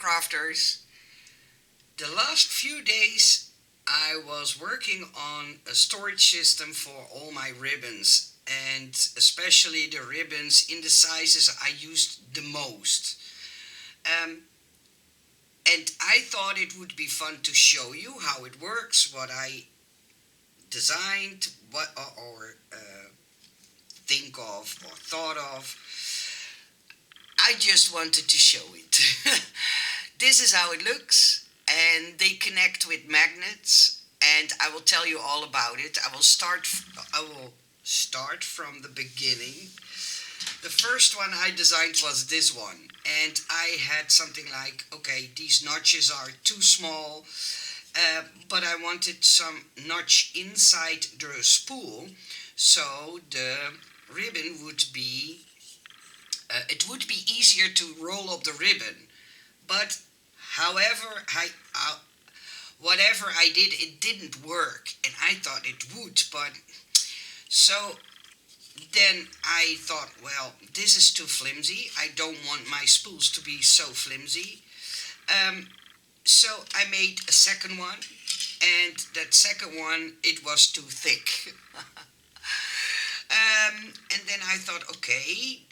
crafters. The last few days I was working on a storage system for all my ribbons, and especially the ribbons in the sizes I used the most. Um, and I thought it would be fun to show you how it works, what I designed, what or think of or thought of. I just wanted to show it. This is how it looks, and they connect with magnets, and I will tell you all about it. I will start from the beginning. The first one I designed was this one, and I had something like, okay, these notches are too small, but I wanted some notch inside the spool, so the ribbon would be, it would be easier to roll up the ribbon. But however, whatever I did, it didn't work, and I thought it would, but so then I thought, well, this is too flimsy. I don't want my spools to be so flimsy. Um, so I made a second one, and that second one, it was too thick. And then I thought, okay,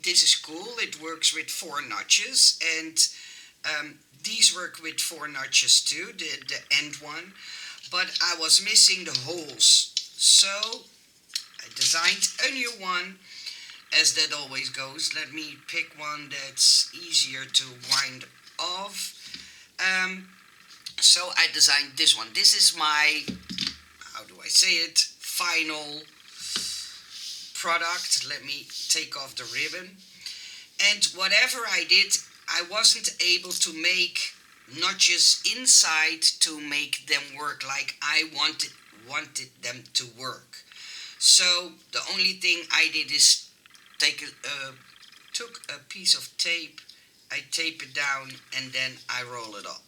this is cool. It works with four notches, and these work with four notches too, the end one. But I was missing the holes, so I designed a new one. As that always goes, let me pick one that's easier to wind off. So I designed this one. This is my, how do I say it, final product. Let me take off the ribbon. And whatever I did, I wasn't able to make notches inside to make them work like I wanted them to work. So the only thing I did is took a piece of tape, I tape it down, and then I roll it up.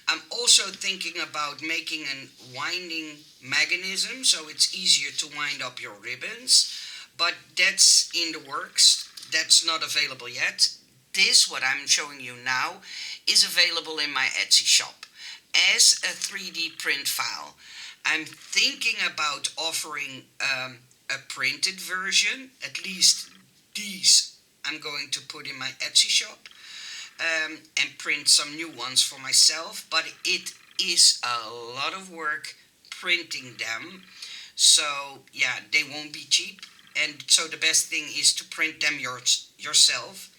I'm also thinking about making a winding mechanism so it's easier to wind up your ribbons, but that's in the works. That's not available yet. This, what I'm showing you now, is available in my Etsy shop as a 3D print file. I'm thinking about offering a printed version. At least these I'm going to put in my Etsy shop, and print some new ones for myself. But it is a lot of work printing them. So yeah, they won't be cheap. And so the best thing is to print them yourself.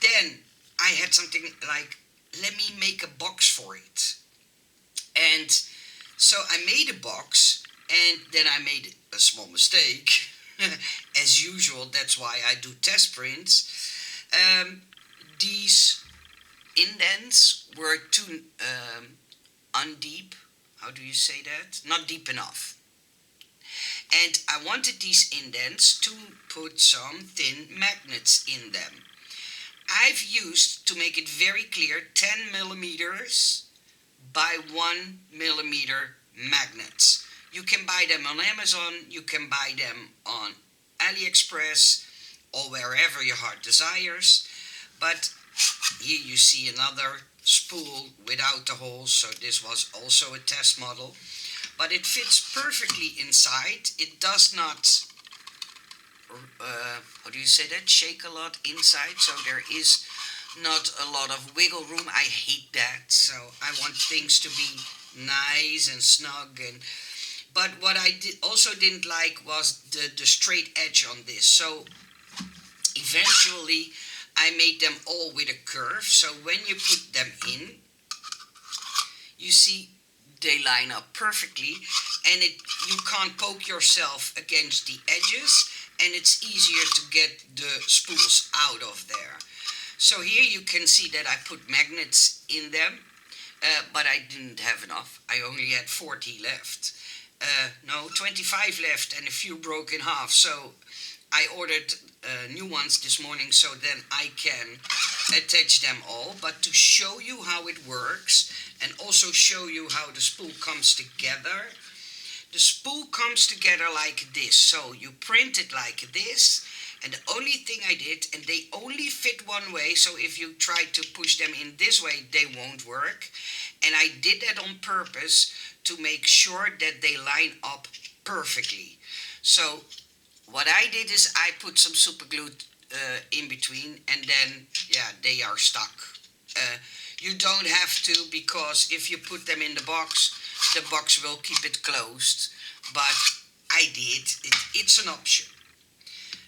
Then I had something like, let me make a box for it. And so I made a box, and then I made a small mistake. As usual, that's why I do test prints. These indents were too undeep. How do you say that? Not deep enough. And I wanted these indents to put some thin magnets in them. I've used, to make it very clear, 10 millimeters by 1 millimeter magnets. You can buy them on Amazon, you can buy them on AliExpress, or wherever your heart desires. But here you see another spool without the holes, so this was also a test model. But it fits perfectly inside. It does not, how do you say that, shake a lot inside, so there is not a lot of wiggle room. I hate that, so I want things to be nice and snug. But what I also didn't like was the straight edge on this. So eventually I made them all with a curve, so when you put them in, you see they line up perfectly, and you can't poke yourself against the edges, and it's easier to get the spools out of there. So here you can see that I put magnets in them, but I didn't have enough. I only had 40 left. No, 25 left, and a few broke in half. So I ordered new ones this morning, so then I can attach them all. But to show you how it works, and also show you how the spool comes together, the spool comes together like this. So you print it like this, And the only thing I did, and they only fit one way, so if you try to push them in this way, they won't work. And I did that on purpose to make sure that they line up perfectly. So what I did is I put some super glue in between, and then, yeah, they are stuck. You don't have to, because if you put them in the box will keep it closed. But I did. It's an option.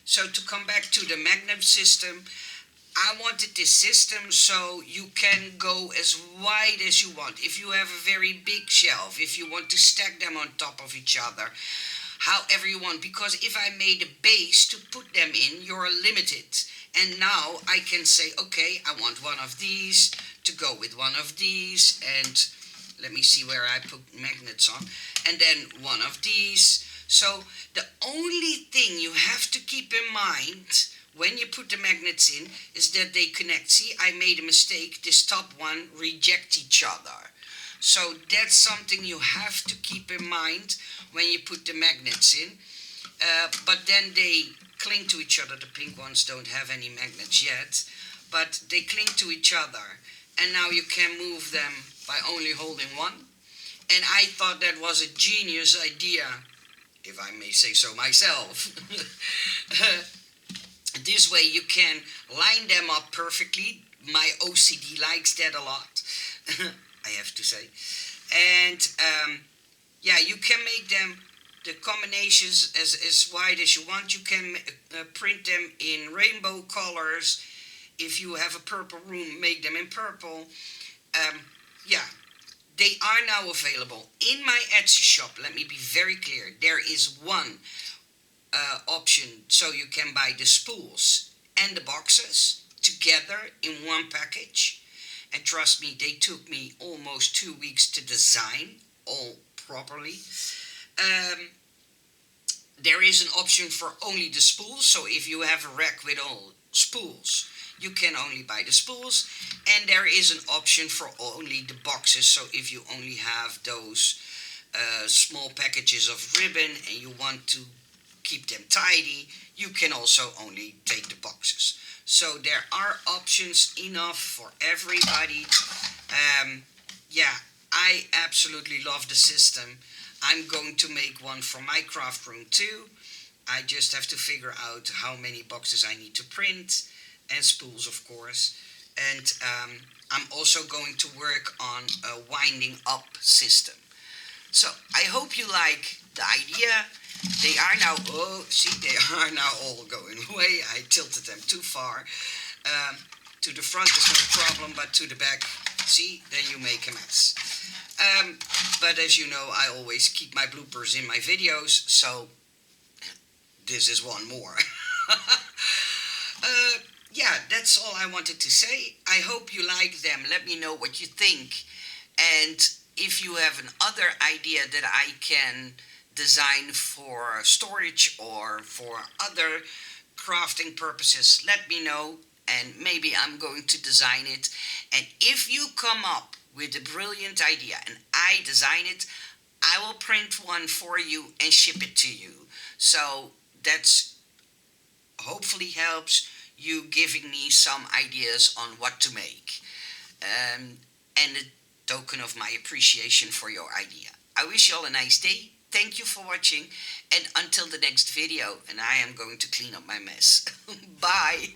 So to come back to the magnet system, I wanted this system so you can go as wide as you want. If you have a very big shelf, if you want to stack them on top of each other, however you want. Because if I made a base to put them in, you're limited. And now I can say, okay, I want one of these to go with one of these, and let me see where I put magnets on, and then one of these. So the only thing you have to keep in mind when you put the magnets in is that they connect. See, I made a mistake. This top one reject each other. So that's something you have to keep in mind when you put the magnets in. But then they cling to each other. The pink ones don't have any magnets yet, but they cling to each other. And now you can move them by only holding one. And I thought that was a genius idea, if I may say so myself. This way you can line them up perfectly. My OCD likes that a lot, I have to say. And yeah, you can make them, the combinations, as wide as you want. You can print them in rainbow colors. If you have a purple room, make them in purple. Yeah, they are now available in my Etsy shop. Let me be very clear. There is one option, so you can buy the spools and the boxes together in one package. And trust me, they took me almost 2 weeks to design all properly. There is an option for only the spools. So if you have a rack with all spools, you can only buy the spools. And there is an option for only the boxes. So if you only have those small packages of ribbon and you want to keep them tidy, you can also only take the boxes. So there are options enough for everybody. Yeah, I absolutely love the system. I'm going to make one for my craft room too. I just have to figure out how many boxes I need to print, and spools, of course. And I'm also going to work on a winding up system. So I hope you like the idea. They are now, they are now all going away. I tilted them too far. To the front is no problem, but to the back, see, then you make a mess. But as you know, I always keep my bloopers in my videos, so this is one more. Yeah, that's all I wanted to say. I hope you like them. Let me know what you think. And if you have another idea that I can design for storage or for other crafting purposes, let me know, and maybe I'm going to design it. And if you come up with a brilliant idea and I design it, I will print one for you and ship it to you. So that's hopefully helps you giving me some ideas on what to make. And a token of my appreciation for your idea. I wish you all a nice day. Thank you for watching, and until the next video, and I am going to clean up my mess. Bye!